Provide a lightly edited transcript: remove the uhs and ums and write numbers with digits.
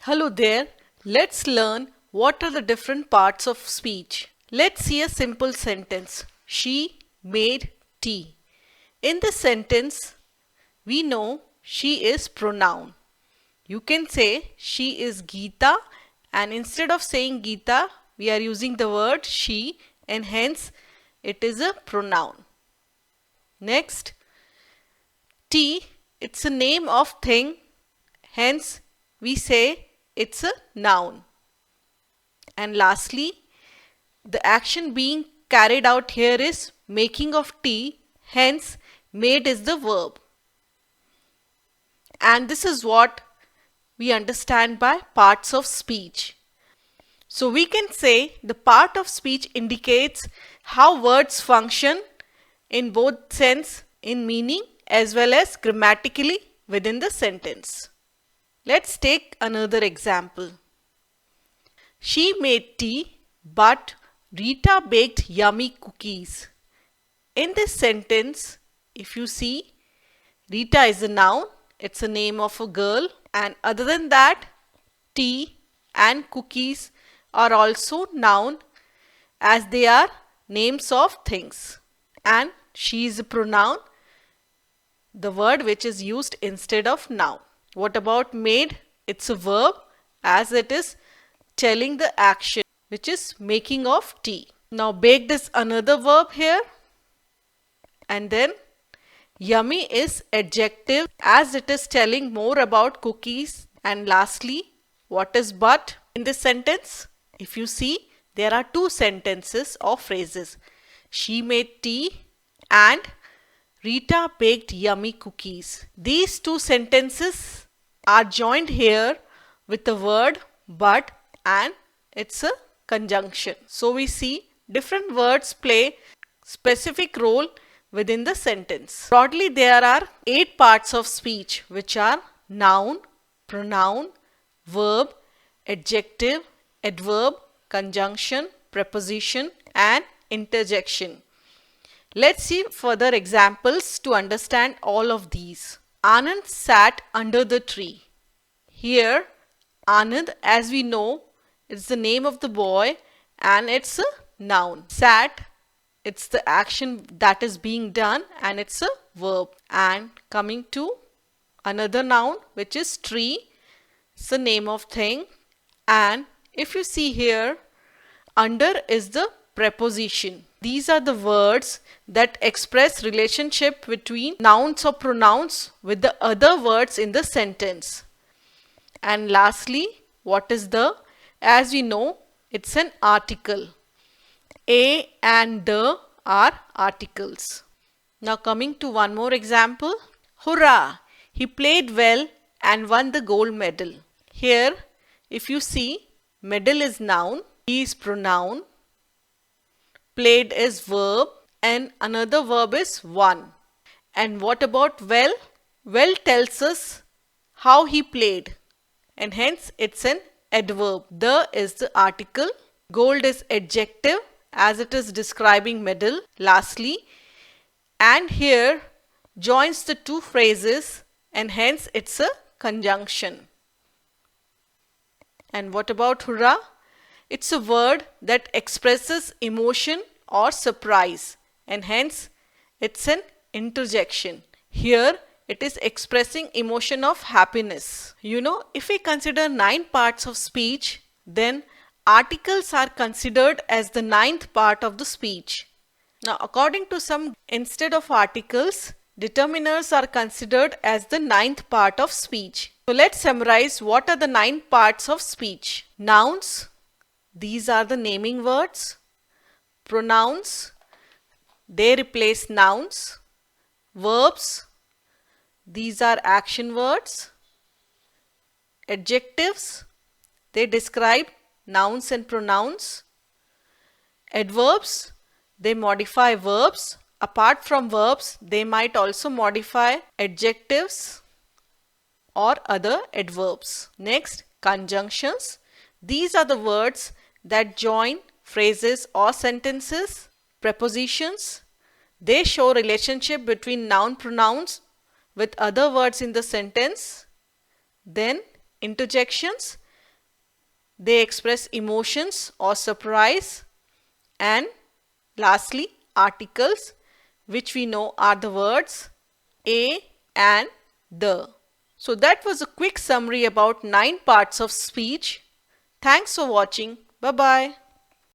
Hello there. Let's learn what are the different parts of speech. Let's see a simple sentence. She made tea. In this sentence, we know she is pronoun. You can say she is Geeta, and instead of saying Geeta, we are using the word she, and hence it is a pronoun. Next, tea, it's a name of thing, hence we say it's a noun. And lastly, the action being carried out here is making of tea, hence made is the verb. And this is what we understand by parts of speech. So we can say the part of speech indicates how words function in both sense, in meaning as well as grammatically within the sentence. Let's take another example. She made tea, but Rita baked yummy cookies. In this sentence, if you see, Rita is a noun, it's a name of a girl, and other than that, tea and cookies are also noun as they are names of things. And she is a pronoun, the word which is used instead of noun. What about made? It's a verb as it is telling the action which is making of tea. Now baked is another verb here, and then yummy is adjective as it is telling more about cookies. And lastly, what is but in this sentence? If you see, there are two sentences or phrases. She made tea and Rita baked yummy cookies. These two sentences are joined here with the word but, and it's a conjunction. So we see different words play specific role within the sentence. Broadly, there are 8 parts of speech which are noun, pronoun, verb, adjective, adverb, conjunction, preposition and interjection. Let's see further examples to understand all of these. Anand sat under the tree. Here, Anand, as we know, is the name of the boy and it's a noun. Sat, it's the action that is being done and it's a verb. And coming to another noun which is tree, it's the name of thing. And if you see here, under is the preposition. These are the words that express relationship between nouns or pronouns with the other words in the sentence. And lastly, what is the? As we know, it's an article. A and the are articles. Now coming to one more example. Hurrah! He played well and won the gold medal. Here, if you see, medal is noun, he is pronoun, played is verb, and another verb is won. And what about well? Well tells us how he played, and hence it's an adverb. The is the article, gold is adjective as it is describing medal. Lastly, and here joins the two phrases and hence it's a conjunction. And what about hurrah? It's a word that expresses emotion or surprise and hence it's an interjection. Here it is expressing emotion of happiness. You know, if we consider 9 parts of speech, then articles are considered as the 9th part of the speech. Now, according to some, instead of articles, determiners are considered as the 9th part of speech. So let's summarize what are the 9 parts of speech. Nouns, these are the naming words. Pronouns, they replace nouns. Verbs, these are action words. Adjectives, they describe nouns and pronouns. Adverbs, they modify verbs. Apart from verbs, they might also modify adjectives or other adverbs. Next, conjunctions. These are the words that join phrases or sentences. Prepositions, they show relationship between noun pronouns with other words in the sentence. Then interjections, they express emotions or surprise. And lastly, articles, which we know are the words a and the. So that was a quick summary about 9 parts of speech. Thanks for watching. Bye bye.